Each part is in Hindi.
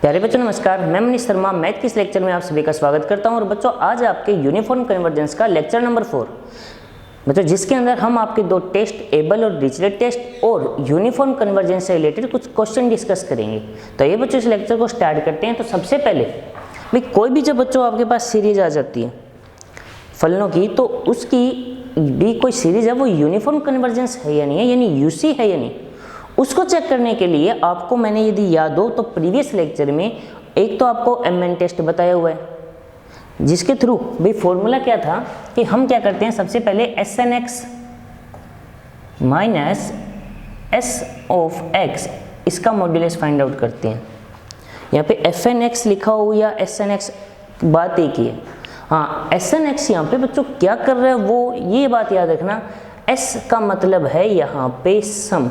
प्यारे बच्चों नमस्कार, मैं मनीष शर्मा मैथ के इस लेक्चर में आप सभी का स्वागत करता हूं। और बच्चों आज आपके यूनिफॉर्म कन्वर्जेंस का लेक्चर नंबर 4 बच्चों, जिसके अंदर हम आपके दो टेस्ट एबल और डिरिचलेट टेस्ट और यूनिफॉर्म कन्वर्जेंस से रिलेटेड कुछ क्वेश्चन डिस्कस करेंगे। तो ये बच्चों इस लेक्चर को स्टार्ट करते हैं। तो सबसे पहले भाई कोई भी जब बच्चों आपके पास सीरीज आ जाती है फलनों की, तो उसकी भी कोई सीरीज है वो यूनिफॉर्म कन्वर्जेंस है या नहीं है, यानी यूसी है या नहीं, उसको चेक करने के लिए आपको मैंने यदि याद हो तो प्रीवियस लेक्चर में एक तो आपको MN टेस्ट बताया हुआ है, जिसके थ्रू भाई फॉर्मूला क्या था कि हम क्या करते हैं, सबसे पहले SNX minus S of X इसका मॉड्यूलस फाइंड आउट करते हैं। यहाँ पे FNX लिखा हो या SNX बात एक ही है। हाँ, SNX यहाँ पे बच्चों क्या कर रहा है वो ये बात याद रखना, S का मतलब है यहाँ पे सम,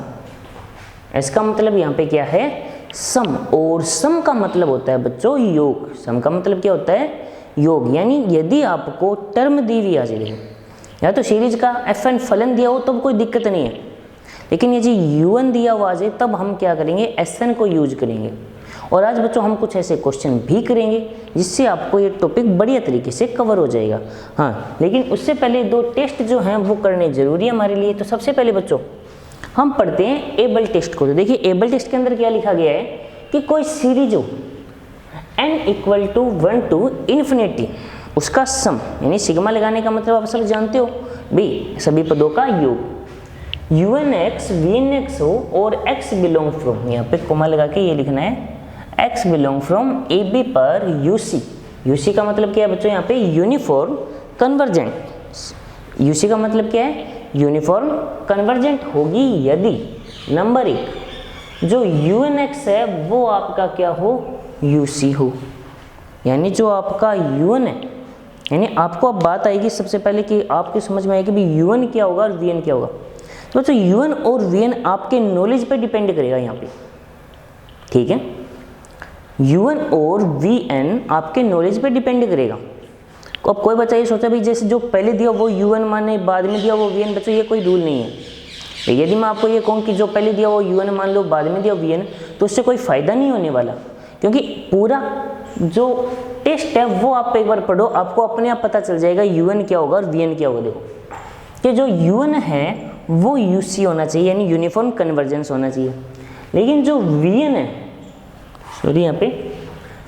S का मतलब यहाँ पे क्या है सम, और सम का मतलब होता है बच्चों योग। सम का मतलब क्या होता है योग, यानी यदि आपको टर्म दी हुई आ जाए या तो सीरीज का FN फलन दिया हो तब कोई दिक्कत नहीं है, लेकिन ये जी UN दिया हुआ आ जाए तब हम क्या करेंगे SN को यूज करेंगे। और आज बच्चों हम कुछ ऐसे क्वेश्चन भी करेंगे जिससे आपको ये टॉपिक बढ़िया तरीके से कवर हो जाएगा। हाँ, लेकिन उससे पहले दो टेस्ट जो हैं वो करने जरूरी है हमारे लिए। तो सबसे पहले बच्चों हम पढ़ते हैं एबल टेस्ट को। तो देखिए एबल टेस्ट के अंदर क्या लिखा गया है कि कोई सीरीज हो n equal to 1 to infinity, उसका सम यानी सिग्मा लगाने का मतलब आप सब जानते हो भाई सभी पदों का योग, UNX VNX हो और x बिलोंग फ्रॉम, यहाँ पे कोमा लगा के ये लिखना है x बिलोंग फ्रॉम AB पर UC। UC का मतलब क्या है बच्चों, यहाँ पे यूनिफॉर्म कन्वर्जेंट। UC का मतलब क्या है यूनिफॉर्म कन्वर्जेंट होगी यदि नंबर 1 जो UNX है वो आपका क्या हो UC हो, यानी जो आपका UN है, यानी आपको अब बात आएगी सबसे पहले कि आपकी समझ में आएगी भी UN क्या होगा और VN क्या होगा। तो बच्चों UN और VN आपके नॉलेज पे डिपेंड करेगा यहाँ पे, ठीक है। UN और VN आपके नॉलेज पे डिपेंड करेगा। अब कोई बच्चा ये सोचा भी जैसे जो पहले दिया वो UN माने बाद में दिया वो VN, बच्चों ये कोई रूल नहीं है। यदि मैं आपको ये कहूँ कि जो पहले दिया वो UN मान लो बाद में दिया VN, तो उससे कोई फ़ायदा नहीं होने वाला, क्योंकि पूरा जो टेस्ट है वो आप एक बार पढ़ो, आपको अपने आप पता चल जाएगा UN क्या होगा और VN क्या होगा। देखो कि जो UN है वो UC होना चाहिए, यानी यूनिफॉर्म कन्वर्जेंस होना चाहिए, लेकिन जो VN है, सॉरी यहाँ पे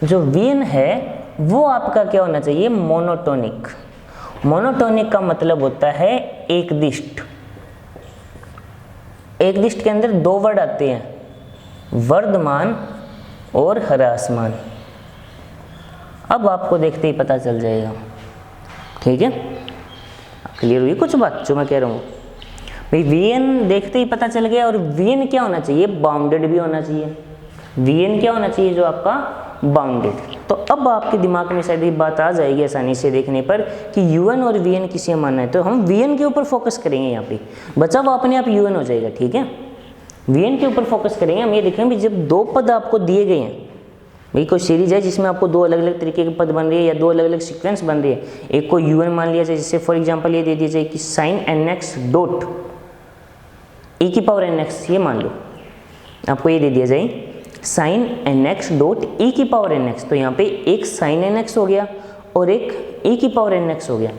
जो VN है वो आपका क्या होना चाहिए मोनोटोनिक। मोनोटोनिक का मतलब होता है एक दिष्ट। एक दिष्ट के अंदर दो वर्ड आते हैं, वर्धमान और ह्रासमान। अब आपको देखते ही पता चल जाएगा, ठीक है, क्लियर हुई कुछ बात जो मैं कह रहा हूँ भाई। VN देखते ही पता चल गया, और VN क्या होना चाहिए बाउंडेड भी होना चाहिए। VN क्या होना चाहिए जो आपका बाउंडेड। तो अब आपके दिमाग में शायद ये बात आ जाएगी आसानी से देखने पर कि UN और VN किसे मानना है, तो हम VN के ऊपर फोकस करेंगे। यहाँ पे बचा वो अपने आप UN हो जाएगा, ठीक है। VN के ऊपर फोकस करेंगे। हम ये देखेंगे जब दो पद आपको दिए गए हैं, भाई कोई सीरीज है जिसमें आपको दो अलग अलग तरीके के पद बन रही है या दो अलग अलग सीक्वेंस बन रही है, एक को UN मान लिया जाए, जैसे फॉर एग्जाम्पल ये दे दिया जाए कि sin NX डॉट e की पावर NX, ये मान लो आपको ये दे दिया जाए sin NX डॉट e की पावर NX, तो यहाँ पे एक sin NX हो गया और एक e की पावर NX हो गया।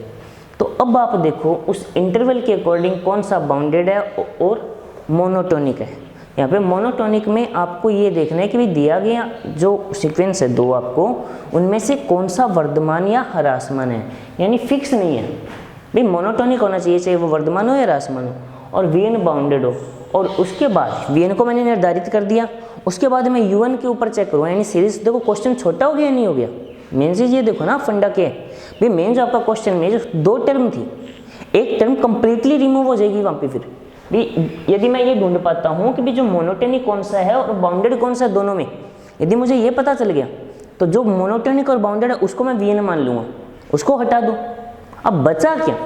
तो अब आप देखो उस इंटरवल के अकॉर्डिंग कौन सा बाउंडेड है और मोनोटोनिक है। यहाँ पे मोनोटोनिक में आपको ये देखना है कि भी दिया गया जो सीक्वेंस है दो आपको, उनमें से कौन सा वर्धमान या ह्रासमान है, यानी फिक्स नहीं है भाई। मोनोटोनिक होना चाहिए चाहे वो वर्धमान हो या ह्रासमान हो, और VN बाउंडेड हो। और उसके बाद VN को मैंने निर्धारित कर दिया, उसके बाद मैं UN के ऊपर चेक करूँ, यानी सीरीज देखो क्वेश्चन छोटा हो गया नहीं हो गया। मेन चीज़ ये देखो ना फंडा क्या है भाई, मेन जो आपका क्वेश्चन में जो दो टर्म थी, एक टर्म कंप्लीटली रिमूव हो जाएगी वहाँ पे। फिर भी यदि मैं ये ढूंढ पाता हूँ कि भी जो मोनोटोनिक कौन सा है और बाउंडेड कौन सा है दोनों में, यदि मुझे ये पता चल गया तो जो मोनोटोनिक और बाउंडेड है उसको मैं VN मान लूँगा, उसको हटा दूँ। अब बचा क्या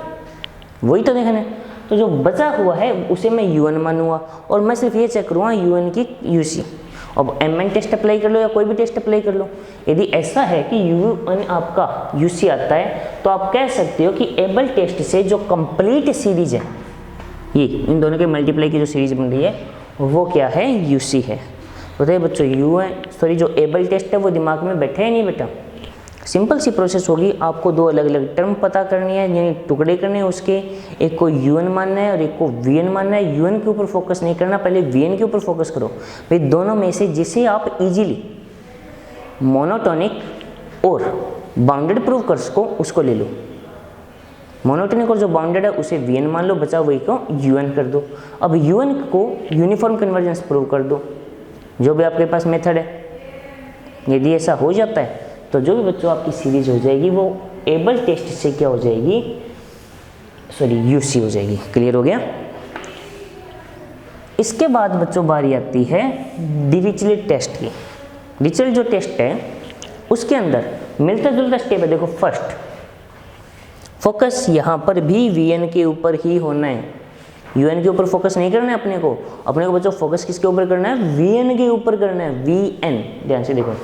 वही तो देखना है, तो जो बचा हुआ है उसे मैं UN मानूंगा और मैं सिर्फ ये चेक करूँगा UN की UC। अब MN टेस्ट अप्लाई कर लो या कोई भी टेस्ट अप्लाई कर लो, यदि ऐसा है कि UN आपका UC आता है तो आप कह सकते हो कि एबल टेस्ट से जो कंप्लीट सीरीज है, ये इन दोनों के मल्टीप्लाई की जो सीरीज बन रही है वो क्या है UC है। बताइए बच्चों, जो एबल टेस्ट है वो दिमाग में बैठा है नहीं बेटा? सिंपल सी प्रोसेस होगी, आपको दो अलग अलग टर्म पता करनी है, यानी टुकड़े करने हैं उसके, एक को UN मानना है और एक को VN मानना है। UN के ऊपर फोकस नहीं करना, पहले VN के ऊपर फोकस करो भाई। दोनों में से जिसे आप इजीली मोनोटोनिक और बाउंडेड प्रूव कर सको उसको ले लो। मोनोटोनिक और जो बाउंडेड है उसे VN मान लो, बचा वही को UN कर दो। अब UN को यूनिफॉर्म कन्वर्जेंस प्रूव कर दो, जो भी आपके पास मेथड है। यदि ऐसा हो जाता है तो जो भी बच्चों आपकी सीरीज हो जाएगी वो एबल टेस्ट से क्या हो जाएगी, UC हो जाएगी। क्लियर हो गया? इसके बाद बच्चों बारी आती है डिरिचलेट टेस्ट की। डिरिचलेट जो टेस्ट है उसके अंदर मिलता जुलता स्टेप है। देखो, फर्स्ट फोकस यहाँ पर भी VN के ऊपर ही होना है, UN के ऊपर फोकस नहीं करना है अपने को बच्चों फोकस किसके ऊपर करना है? VN के ऊपर करना है, VN। ध्यान से देखो,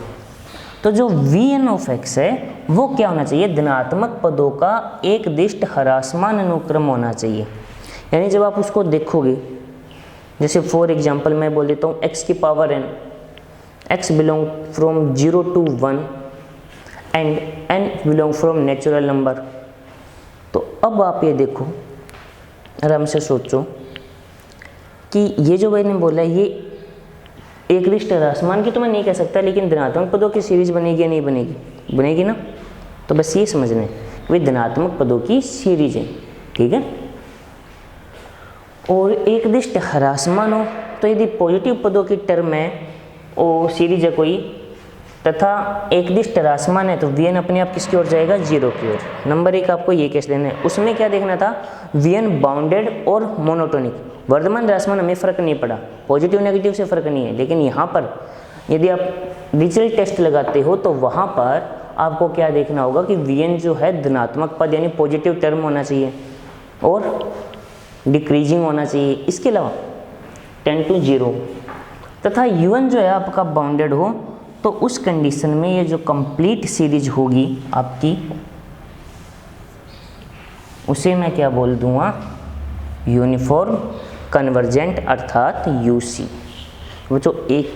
तो जो VN ऑफ X है वो क्या होना चाहिए? धनात्मक पदों का एक दिष्ट ह्रासमान अनुक्रम होना चाहिए। यानी जब आप उसको देखोगे, जैसे फॉर एग्जांपल मैं बोल देता हूँ x की power n, x belong from 0 to 1 and n belong from natural number. तो अब आप ये देखो, आराम से सोचो कि ये जो मैंने बोला ये एक लिस्ट ह्रासमान की तो मैं नहीं कह सकता, लेकिन धनात्मक पदों की सीरीज बनेगी या नहीं बनेगी? बनेगी ना। तो बस ये समझना है कि धनात्मक पदों की सीरीज है, ठीक है। और एक दिष्ट ह्रासमान हो तो यदि पॉजिटिव पदों की टर्म है और सीरीज है कोई, तथा एक दिष्ट ह्रासमान है तो VN अपने आप किसकी ओर जाएगा? 0 की ओर। नंबर 1 आपको ये केस लेना है। उसमें क्या देखना था? VN बाउंडेड और मोनोटोनिक। वर्धमान ह्रासमान हमें फ़र्क नहीं पड़ा, पॉजिटिव नेगेटिव से फ़र्क नहीं है, लेकिन यहाँ पर यदि आप डिजिटल टेस्ट लगाते हो तो वहाँ पर आपको क्या देखना होगा कि VN जो है धनात्मक पद यानी पॉजिटिव टर्म होना चाहिए और डिक्रीजिंग होना चाहिए। इसके अलावा 10 to 0 तथा UN जो है आपका बाउंडेड हो, तो उस कंडीशन में ये जो कंप्लीट सीरीज होगी आपकी, उसे मैं क्या बोल दूंगा? यूनिफॉर्म कन्वर्जेंट अर्थात UC। बच्चों एक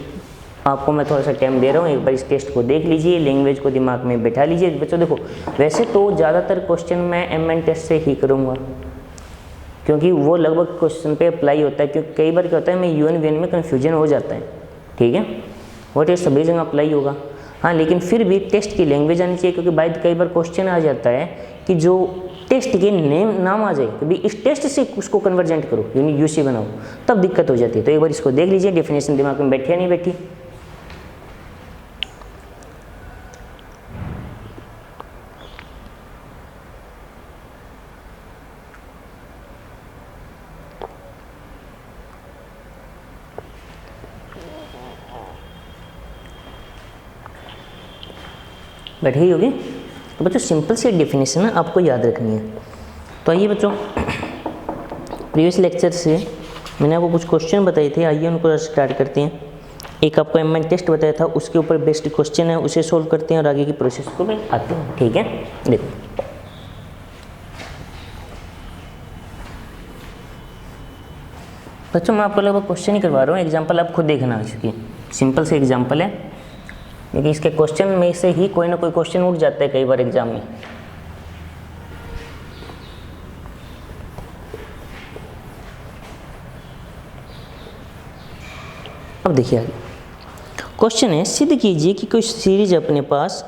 आपको मैं थोड़ा सा टाइम दे रहा हूँ, एक बार इस टेस्ट को देख लीजिए, लैंग्वेज को दिमाग में बैठा लीजिए। बच्चों देखो, वैसे तो ज़्यादातर क्वेश्चन मैं MN टेस्ट से ही करूँगा, क्योंकि वो लगभग क्वेश्चन पे अप्लाई होता है। क्योंकि कई बार क्या होता है, मैं UN VN में कन्फ्यूजन हो जाता है, ठीक है। वो टेस्ट सभी जगह अप्लाई होगा, हाँ, लेकिन फिर भी टेस्ट की लैंग्वेज आनी चाहिए। क्योंकि भाई कई बार क्वेश्चन आ जाता है कि जो टेस्ट के नाम आ जाए कि भाई इस टेस्ट से उसको कन्वर्जेंट करो यानी UC बनाओ, तब दिक्कत हो जाती है। तो एक बार इसको देख लीजिए, डेफिनेशन दिमाग में बैठी या नहीं बैठी। बैठी ही होगी। तो बच्चों सिंपल सी डेफिनेशन है, आपको याद रखनी है। तो आइए बच्चों, प्रीवियस लेक्चर से मैंने आपको कुछ क्वेश्चन बताए थे, आइए उनको स्टार्ट करते हैं। एक आपको MN टेस्ट बताया था, उसके ऊपर बेस्ड क्वेश्चन है, उसे सोल्व करते हैं और आगे की प्रोसेस को भी आते हैं, ठीक है। देखो, बच्चों मैं आपको लगभग क्वेश्चन ही करवा रहा हूँ, एग्जाम्पल आप खुद देखना। इसकी सिंपल से एग्जाम्पल है, क्योंकि इसके क्वेश्चन में से ही कोई ना कोई क्वेश्चन उठ जाता है कई बार एग्जाम में। अब देखिए आगे क्वेश्चन है, सिद्ध कीजिए कि कोई सीरीज अपने पास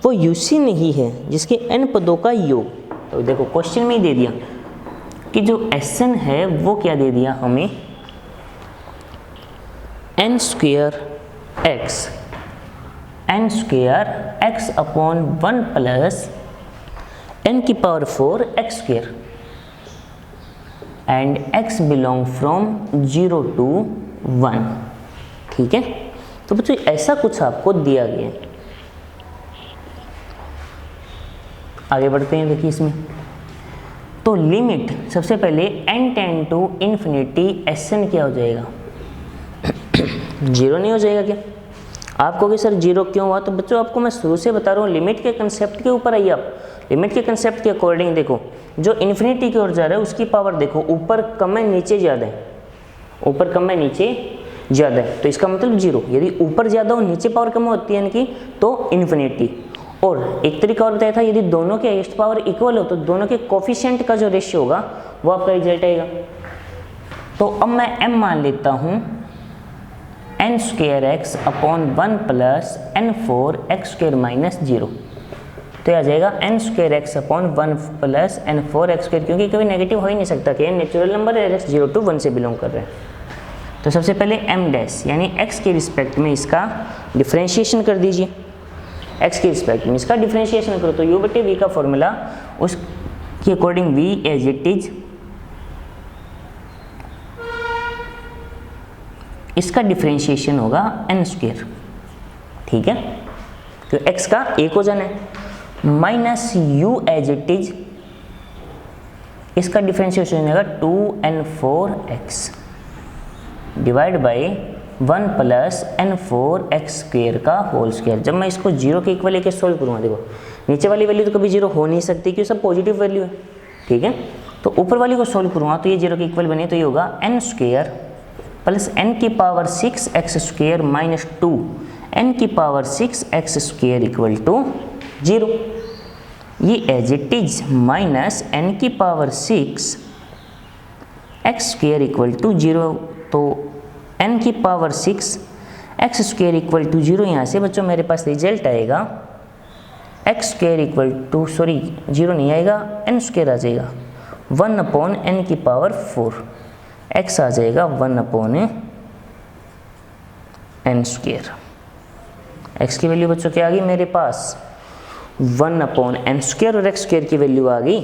वो UC नहीं है जिसके n पदों का योग। तो देखो क्वेश्चन में ही दे दिया कि जो SN है वो क्या दे दिया हमें, n square x upon 1 plus n की power 4 x square and x belong from 0 to 1, ठीक है। तो बच्चों ऐसा कुछ आपको दिया गया है। आगे बढ़ते हैं, देखिए इसमें तो लिमिट सबसे पहले n tend to infinity SN क्या हो जाएगा? 0 नहीं हो जाएगा क्या? आप कहोगे सर 0 क्यों हुआ? तो बच्चों आपको मैं शुरू से बता रहा हूँ, लिमिट के कंसेप्ट के ऊपर आइए आप। लिमिट के कंसेप्ट के अकॉर्डिंग देखो, जो इन्फिनिटी की ओर जा रहा है उसकी पावर देखो, ऊपर कम है नीचे ज़्यादा है, ऊपर कम है नीचे ज़्यादा है तो इसका मतलब 0, यदि ऊपर ज़्यादा हो नीचे पावर कम होती है इनकी तो इन्फिनिटी। और एक तरीका और बताया था, यदि दोनों के हाईएस्ट पावर इक्वल हो तो दोनों के कोफिशिएंट का जो रेशियो होगा वो आपका रिजल्ट आएगा। तो अब मैं m मान लेता हूँ n² x/1 plus n4 x² minus 0, तो आ जाएगा n² x/1 plus n4 x², क्योंकि कभी नेगेटिव हो ही नहीं सकता कि नेचुरल नंबर है, x 0 to 1 से बिलोंग कर रहे हैं। तो सबसे पहले m डैश यानी x के रिस्पेक्ट में इसका डिफ्रेंशिएशन कर दीजिए। x के रिस्पेक्ट में इसका डिफ्रेंशिएशन करो तो u/v का फॉर्मूला उसके according v as it is, इसका डिफ्रेंशिएशन होगा n², ठीक है, तो x का एक हो जाना है, minus u as it is, इसका डिफ्रेंशिएशन होगा 2n4x divide by 1 plus n4x² का होल स्क्वायर। जब मैं इसको 0 के इक्वल लेके सोल्व करूँगा, देखो नीचे वाली वैल्यू तो कभी 0 हो नहीं सकती क्योंकि सब पॉजिटिव वैल्यू है, ठीक है, तो ऊपर वाली को सोल्व करूँगा तो ये 0 के इक्वल बने, तो ये होगा n² plus n⁻⁶x² minus 2 n⁻⁶x² equal to 0, ये as it is minus n⁻⁶x² equal to 0, तो n⁻⁶x² इक्वल टू 0, यहाँ से बच्चों मेरे पास रिजल्ट आएगा x² इक्वल टू, सॉरी 0 नहीं आएगा, n² आ जाएगा 1/n⁴, x आ जाएगा 1/n²। x की वैल्यू बच्चों क्या आ गई मेरे पास 1/n² और x² की वैल्यू आ गई।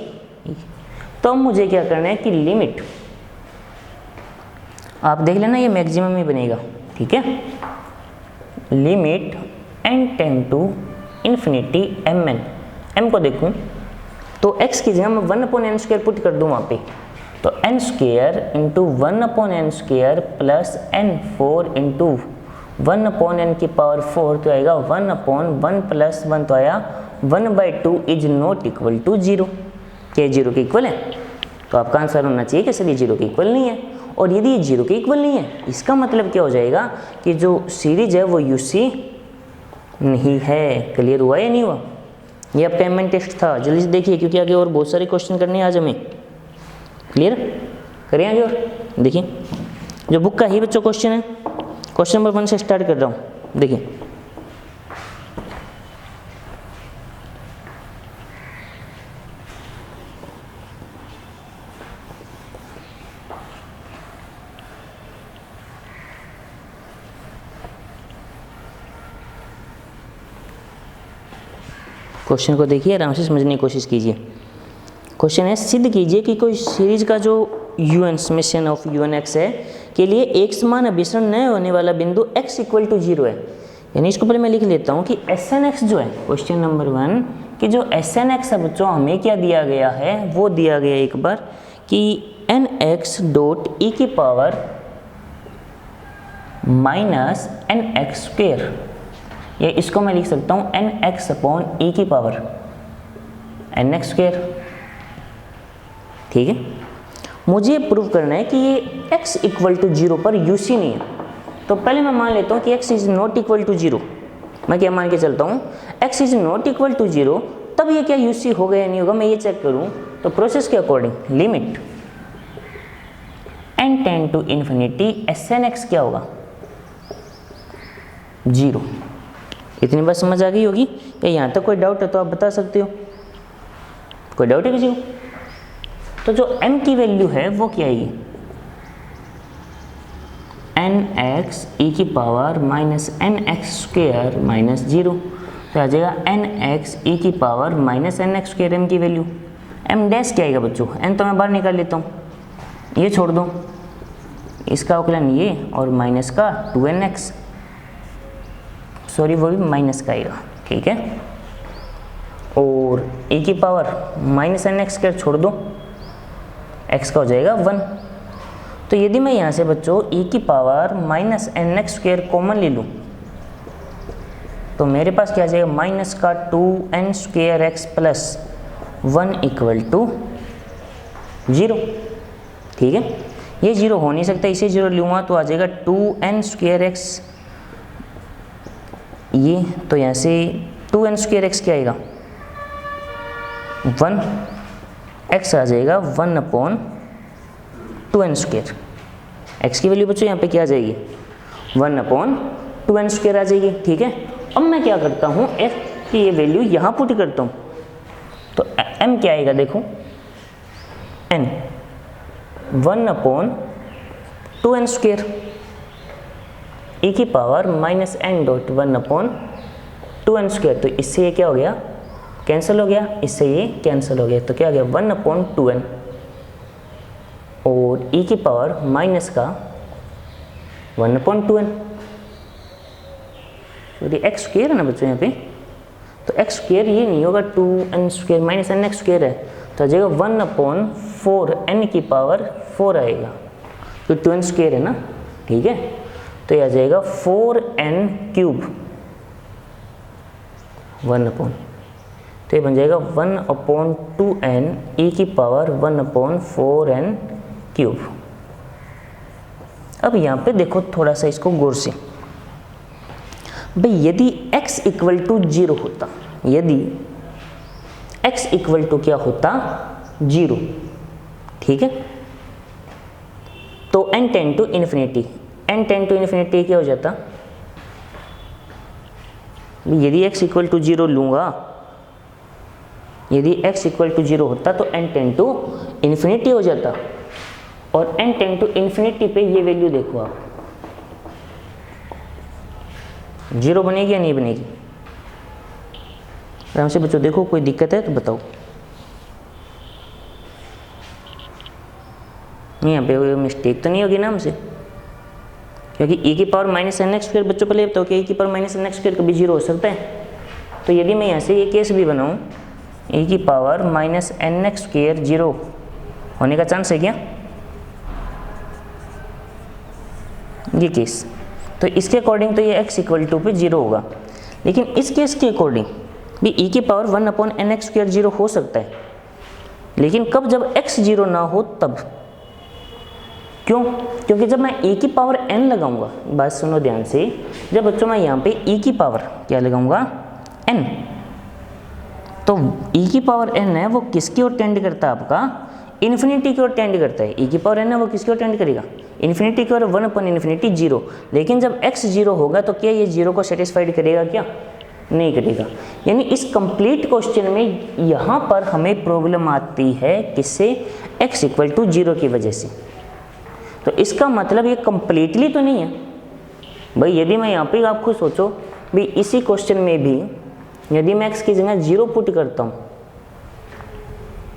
तो मुझे क्या करना है कि लिमिट, आप देख लेना ये मैक्सिमम ही बनेगा, ठीक है, limit n tend to infinity mn, m को देखूं तो x की जगह मैं 1/n² पुट कर दूं वहाँ पे, तो n² into 1/n² plus n4 into 1/n⁴ तो आएगा 1/1 प्लस 1, तो आया 1/2 इज नॉट इक्वल टू 0, क्या 0 के इक्वल है, तो आपका आंसर होना चाहिए कि सर ये 0 के इक्वल नहीं है। और यदि ये 0 के इक्वल नहीं है इसका मतलब क्या हो जाएगा कि जो सीरीज है वो यूसी नहीं है। क्लियर हुआ या नहीं हुआ? ये आपका एमएन टेस्ट था, जल्दी से देखिए क्योंकि आगे और बहुत सारे क्वेश्चन करने हैं आज हमें। क्लियर करें आगे और देखिए जो बुक का ही बच्चों क्वेश्चन है, क्वेश्चन नंबर 1 से स्टार्ट कर रहा हूँ। देखिए क्वेश्चन को देखिए, आराम से समझने की कोशिश कीजिए। क्वेश्चन है, सिद्ध कीजिए कि कोई सीरीज का जो un समेशन ऑफ un(x) है के लिए एक समान अभिसरण न होने वाला बिंदु x इक्वल टू 0 है। यानी इसको पहले मैं लिख लेता हूँ कि Sn(x) जो है क्वेश्चन नंबर 1 कि जो Sn(x) है बच्चों हमें क्या दिया गया है, वो दिया गया एक बार कि nx डॉट e की पावर माइनस nx², या इसको मैं लिख सकता हूँ nx अपॉन e की पावर nx²। ठीक है, मुझे प्रूव करना है कि ये x इक्वल टू 0 पर UC नहीं है। तो पहले मैं मान लेता हूँ कि x is not equal to 0। मैं क्या मान के चलता हूँ, x is not equal to 0, तब ये क्या UC होगा या नहीं होगा मैं ये चेक करूँ। तो प्रोसेस के according limit n tend to infinity Sn(x) क्या होगा 0। इतनी बात समझ आ गई होगी या यहाँ तक कोई डाउट है तो आप बता सकते हो। कोई डाउट है किसी को? तो जो m की वैल्यू है वो क्या आएगी, nx e की पावर माइनस nx² माइनस 0, तो आ जाएगा nx e की पावर माइनस nx² m की वैल्यू। m डैश क्या आएगा बच्चों, n तो मैं बाहर निकाल लेता हूँ, ये छोड़ दो, इसका अवकलन ये और माइनस का 2nx, सॉरी वो भी माइनस का आएगा। ठीक है, और e की पावर माइनस nx² छोड़ दो, x का हो जाएगा 1। तो यदि मैं यहाँ से बच्चों e की पावर माइनस nx² कॉमन ले लूँ तो मेरे पास क्या आ जाएगा माइनस का 2n²x प्लस 1 इक्वल टू 0। ठीक है, ये जीरो हो नहीं सकता, इसे जीरो लूँगा तो आ जाएगा 2n²x, ये तो यहाँ से 2n²x क्या आएगा 1, x आ जाएगा 1/2n²। x की वैल्यू बच्चों यहाँ पे क्या आ जाएगी 1/2n² आ जाएगी। ठीक है, अब मैं क्या करता हूँ f की ये वैल्यू यहाँ पुट करता हूँ, तो m क्या आएगा देखो n 1/2n², e की पावर -n.1/2n²। तो इससे ये क्या हो गया कैंसिल हो गया, इससे ये कैंसिल हो गया, तो क्या हो गया 1/2n और e की पावर माइनस का 1/2n। तो x² है ना बच्चों यहाँ पे, तो x² ये नहीं होगा 2n² माइनस nx² है, तो आ जाएगा 1/4 n की पावर 4 आएगा, तो 2n² है ना। ठीक है, तो ये आ जाएगा 4n³ 1/, तो ये बन जाएगा 1/2n e की पावर 1/4n³। अब यहाँ पे देखो थोड़ा सा इसको गौर से, भाई यदि x इक्वल टू 0 होता, यदि x इक्वल टू क्या होता 0, ठीक है, तो n tend to infinity, n tend to infinity क्या हो जाता, यदि x इक्वल टू 0 लूँगा, यदि x इक्वल टू 0 होता तो n टेंड टू इन्फिनिटी हो जाता, और n टेंड टू इन्फिनिटी पे ये वैल्यू देखो आप 0 बनेगी या नहीं बनेगी, आराम से बच्चों देखो, कोई दिक्कत है तो बताओ। नहीं, यहाँ पे मिस्टेक तो नहीं होगी ना हमसे, क्योंकि e की पावर -nx², बच्चों पहले बताओ कि e की पावर -nx² कभी 0 हो सकता है। तो यदि मैं यहाँ से ये केस भी बनाऊँ, e की पावर -nx² 0 होने का चांस है क्या, ये केस, तो इसके अकॉर्डिंग तो ये x इक्वल टू पे 0 होगा, लेकिन इस केस के अकॉर्डिंग भी e की पावर 1/nx² 0 हो सकता है, लेकिन कब, जब x 0 ना हो तब। क्यों, क्योंकि जब मैं e की पावर n लगाऊंगा, बात सुनो ध्यान से, जब बच्चों मैं यहाँ पे e की पावर क्या लगाऊंगा n, तो e की पावर n है वो किसकी ओर टेंड करता है, आपका इन्फिनिटी की ओर टेंड करता है। e की पावर n है वो किसकी ओर टेंड करेगा, इन्फिनिटी की ओर, 1/∞ 0। लेकिन जब x 0 होगा तो क्या ये 0 को सेटिस्फाइड करेगा, क्या नहीं करेगा। यानी इस कंप्लीट क्वेश्चन में यहाँ पर हमें प्रॉब्लम आती है किससे, x इक्वल टू 0 की वजह से। तो इसका मतलब ये कंप्लीटली तो नहीं है भाई। यदि मैं यहाँ पे, आप खुद सोचो भाई, इसी क्वेश्चन में भी यदि मैं x की जगह 0 पुट करता हूँ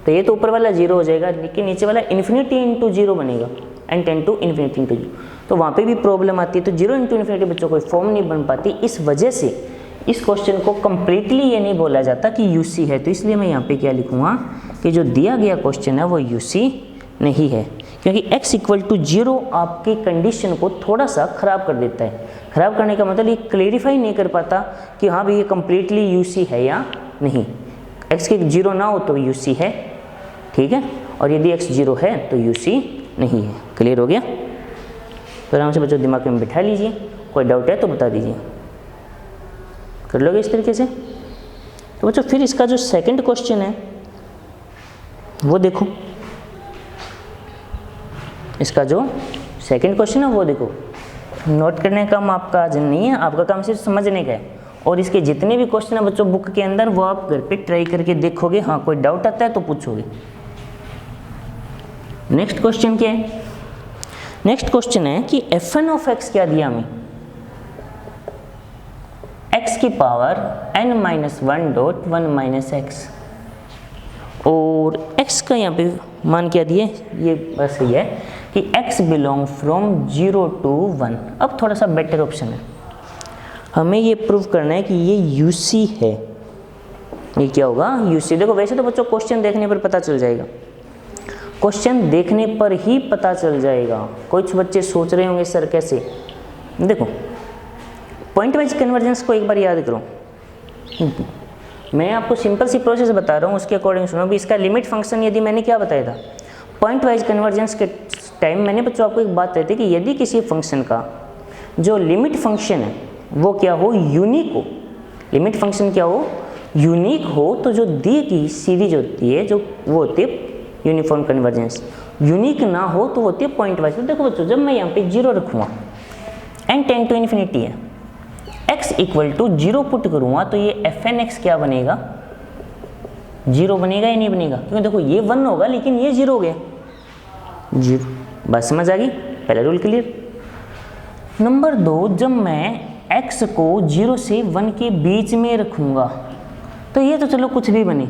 तो ये तो ऊपर वाला 0 हो जाएगा, लेकिन नीचे वाला इन्फिनिटी इंटू 0 बनेगा, n tend to infinity into 0, तो वहाँ पे भी प्रॉब्लम आती है। तो 0 इंटू इन्फिनिटी बच्चों कोई फॉर्म नहीं बन पाती, इस वजह से इस क्वेश्चन को कंप्लीटली ये नहीं बोला जाता कि UC है। तो इसलिए मैं यहाँ पे क्या लिखूँगा कि जो दिया गया क्वेश्चन है वो UC नहीं है, क्योंकि x इक्वल टू 0 आपकी कंडीशन को थोड़ा सा ख़राब कर देता है। ख़राब करने का मतलब ये क्लेरिफाई नहीं कर पाता कि हाँ भाई ये कम्प्लीटली UC है या नहीं। x के 0 ना हो तो UC है, ठीक है, और यदि x 0 है तो UC नहीं है। क्लियर हो गया, तो आराम से बच्चों दिमाग में बिठा लीजिए, कोई डाउट है तो बता दीजिए, कर लोगे इस तरीके से। तो बच्चों फिर इसका जो सेकंड क्वेश्चन है वो देखो, इसका जो सेकंड क्वेश्चन है वो देखो। नोट करने का काम आपका आज नहीं है, आपका काम सिर्फ समझने का है। और इसके जितने भी क्वेश्चन है बच्चों बुक के अंदर वो आप घर पे ट्राई करके देखोगे, हाँ कोई डाउट आता है तो पूछोगे। नेक्स्ट क्वेश्चन क्या है, नेक्स्ट क्वेश्चन है कि fn ऑफ x क्या दिया हमें, x की पावर n-1.1 - x, और x का यहाँ पे मान क्या दिए, ये बस ये है कि x बिलोंग फ्रॉम 0 to 1। अब थोड़ा सा बेटर ऑप्शन है, हमें ये प्रूव करना है कि ये UC है। ये क्या होगा UC। देखो वैसे तो बच्चों क्वेश्चन देखने पर पता चल जाएगा, क्वेश्चन देखने पर ही पता चल जाएगा। कुछ बच्चे सोच रहे होंगे सर कैसे, देखो पॉइंट वाइज कन्वर्जेंस को एक बार याद करो। मैं आपको सिंपल सी प्रोसेस बता रहा हूँ, उसके अकॉर्डिंग सुनो भी। इसका लिमिट फंक्शन यदि मैंने क्या बताया था, पॉइंट वाइज कन्वर्जेंस के टाइम मैंने बच्चों आपको एक बात कहती कि यदि किसी फंक्शन का जो लिमिट फंक्शन है वो क्या हो, यूनिक हो, लिमिट फंक्शन क्या हो, यूनिक हो, तो जो दी की सीरीज होती है जो वो होती है यूनिफॉर्म कन्वर्जेंस। यूनिक ना हो तो वो होती है पॉइंट वाइज। तो देखो बच्चों, जब मैं यहाँ पे 0 रखूँगा, n टेंड टू इन्फिनिटी है, x इक्वल टू 0 पुट करूँगा तो ये fn(x) क्या बनेगा, 0 बनेगा या नहीं बनेगा, क्योंकि देखो ये 1 होगा लेकिन ये 0 हो गया, 0। बात समझ आ गई, पहला रूल क्लियर। नंबर 2, जब मैं x को 0 से 1 के बीच में रखूँगा तो ये तो चलो कुछ भी बने,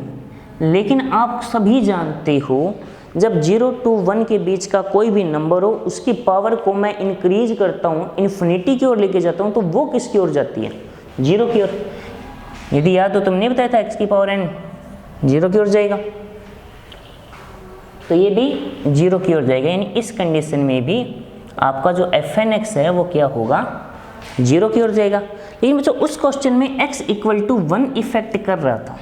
लेकिन आप सभी जानते हो जब 0 to 1 के बीच का कोई भी नंबर हो उसकी पावर को मैं इंक्रीज करता हूँ, इन्फिनिटी की ओर लेके जाता हूँ, तो वो किसकी ओर जाती है, 0 की ओर। यदि याद हो तुमने बताया था x की पावर n 0 की ओर जाएगा, तो ये भी 0 की ओर जाएगा, यानी इस कंडीशन में भी आपका जो fn(x) है वो क्या होगा, 0 की ओर जाएगा। लेकिन बच्चों उस क्वेश्चन में x इक्वल टू 1 इफेक्ट कर रहा था,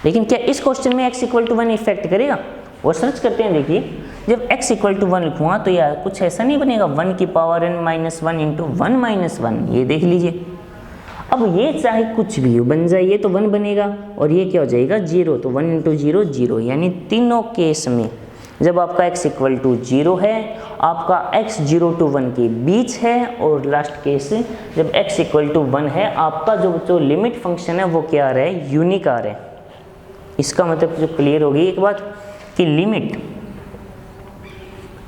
लेकिन क्या इस क्वेश्चन में x इक्वल टू 1 इफेक्ट करेगा, वो सर्च करते हैं। देखिए जब x इक्वल टू 1 लिखूँगा तो यार कुछ ऐसा नहीं बनेगा, 1 की power n minus 1 into 1 minus 1, ये देख लीजिए। अब ये चाहे कुछ भी हो बन जाए, ये तो 1 बनेगा और ये क्या हो जाएगा 0, तो 1 इंटू 0 0, यानी तीनों केस में जब आपका x इक्वल टू 0 है, आपका x 0 to 1 के बीच है, और लास्ट केस जब x इक्वल टू 1 है, आपका जो लिमिट फंक्शन है वो क्या आ रहा है, यूनिक आ रहा है। इसका मतलब जो क्लियर होगी एक बात कि limit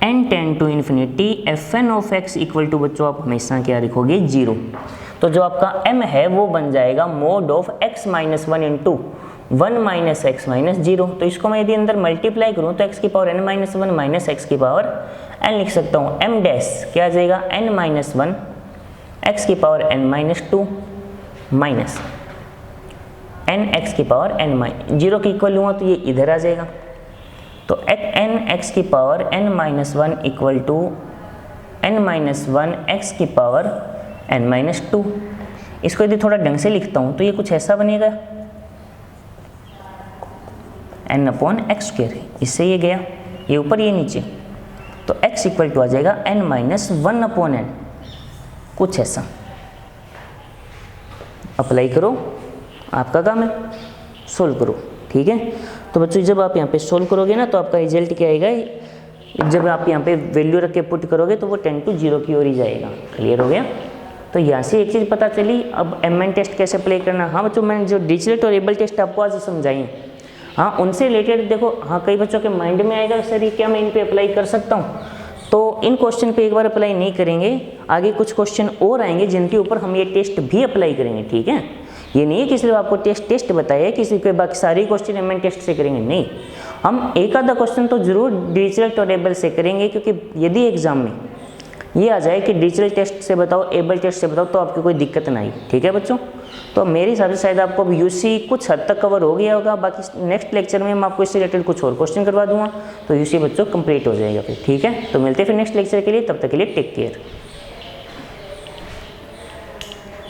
n tend to infinity fn(x) equal to बच्चों आप हमेशा क्या लिखोगे 0, तो जो आपका m है वो बन जाएगा mode of x minus 1 into 1 minus x minus 0। तो इसको मैं यदि अंदर मल्टीप्लाई करूँ तो x की power n minus 1 minus x की पावर n लिख सकता हूँ। m डैश क्या आ जाएगा n माइनस 1 x की power n minus 2 minus n x की पावर n माइनस 0 के इक्वल लूँगा तो ये इधर आ जाएगा, तो n x की power n minus 1 equal to n minus 1 x की पावर n माइनस 2। इसको यदि थोड़ा ढंग से लिखता हूँ तो ये कुछ ऐसा बनेगा n अपॉन एक्स स्क्वायर, इससे ये गया, ये ऊपर ये नीचे, तो x इक्वल टू आ जाएगा n माइनस 1 अपॉन n, कुछ ऐसा। अप्लाई करो, आपका काम है, सोल्व करो, ठीक है। तो बच्चों जब आप यहाँ पे सोल्व करोगे ना तो आपका रिजल्ट क्या आएगा, जब आप यहाँ पे वैल्यू रख के पुट करोगे तो वो 10 to 0 की ओर ही जाएगा। क्लियर हो गया। तो यहाँ से एक चीज़ पता चली। अब MN टेस्ट कैसे अप्लाई करना, हाँ बच्चों मैंने जो डिजिटल और एबल टेस्ट आपको आज समझाई, हाँ उनसे रिलेटेड देखो, हाँ कई बच्चों के माइंड में आएगा सर ये क्या मैं इन पे अप्लाई कर सकता हूँ, तो इन क्वेश्चन पे एक बार अप्लाई नहीं करेंगे, आगे कुछ क्वेश्चन और आएंगे जिनके ऊपर हम ये टेस्ट भी अप्लाई करेंगे, ठीक है। ये नहीं है कि सिर्फ आपको टेस्ट बताया किसी के बाकी सारे क्वेश्चन MN टेस्ट से करेंगे, नहीं, हम एक आधा क्वेश्चन तो जरूर डिजिटल और एबल से करेंगे, क्योंकि यदि एग्जाम में ये आ जाए कि डिजिटल टेस्ट से बताओ एबल टेस्ट से बताओ तो आपकी कोई दिक्कत ना आई, ठीक है बच्चों। तो मेरे हिसाब से शायद आपको अब यूसी कुछ हद तक कवर हो गया होगा, बाकी नेक्स्ट लेक्चर में मैं आपको इससे रिलेटेड कुछ और क्वेश्चन करवा दूंगा, तो यूसी बच्चों कंप्लीट हो जाएगा फिर, ठीक है। तो मिलते हैं फिर नेक्स्ट लेक्चर के लिए, तब तक के लिए टेक केयर।